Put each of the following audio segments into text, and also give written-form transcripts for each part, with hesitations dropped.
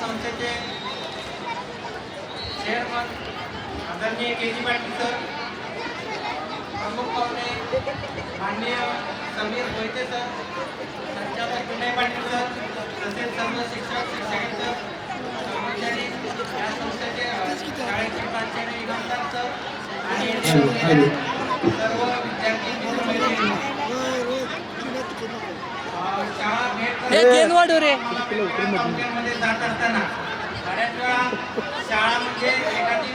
संस्थेचे चेअरमन आदरणीय KG. Patil sir, प्रमुख पाहुणे माननीय समीर मोहिते सर, संचालक विनय पाटील सर, तसेच सर्व शिक्षक शिक्षकेतर कर्मचारी, या संस्थेचे शाळेचे प्राचार्य इनामदार सर आणि सर्व विद्यार्थी मित्रमैत्रिणी, शाळा भेट जात असताना बऱ्याच वेळा शाळा म्हणजे एखादी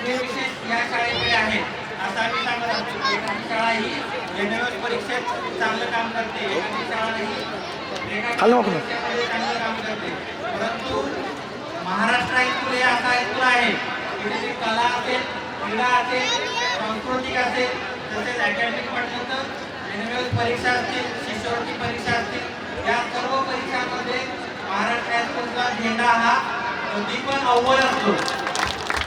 विशेष या शाळेकडे आहे असं आम्ही सांगत असतो. एखादी शाळा ही जनरल परीक्षेत चांगलं काम करते, एखादी शाळा ही चांगलं काम करते, परंतु महाराष्ट्र हायस्कूल हे असा हायस्कूल आहे की कला असेल, क्रीडा असेल, सांस्कृतिक असेल, तसेच अकॅडमिक म्हटलं तर जनरल परीक्षा असतील, शिष्यवृत्ती परीक्षा असतील, या सर्व परीक्षांमध्ये महाराष्ट्र हायस्कूलचा झेंडा हा कधी पण अव्वल असतो.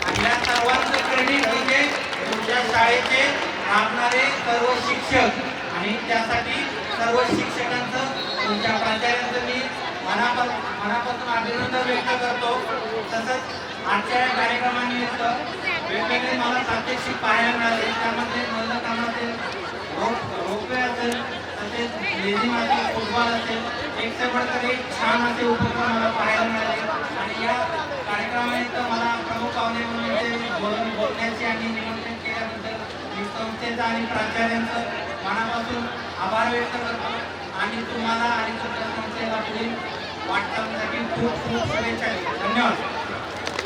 आणि या सर्वांचं क्रेडिट म्हणजे तुमच्या शाळेचे राबणारे सर्व शिक्षक आणि त्यासाठी सर्व शिक्षकांचं, तुमच्या प्राचार्यांचं मी मनापासून अभिनंदन व्यक्त करतो. तसंच आजच्या या कार्यक्रमानिमित्त वेगवेगळे मला प्रात्यक्षिक पाहायला मिळाले. त्यामध्ये मल्लखांब असेल, रोपवे असेल, तसेच लेझिम असेल, फुटबॉल असेल, एक से एक छान असे उपक्रम मला पाहायला मिळाले. आणि या कार्यक्रमानिमित्त मला प्रमुख पाहुणे म्हणून बोलण्याचे आणि निमंत्रण केल्याबद्दल मी संस्थेचं आणि प्राचार्यांचं मनापासून आभार व्यक्त करतो. आणि तुम्हाला आणि तुमच्या संस्थेला पुढील वाटचालीसाठी खूप खूप शुभेच्छा. धन्यवाद.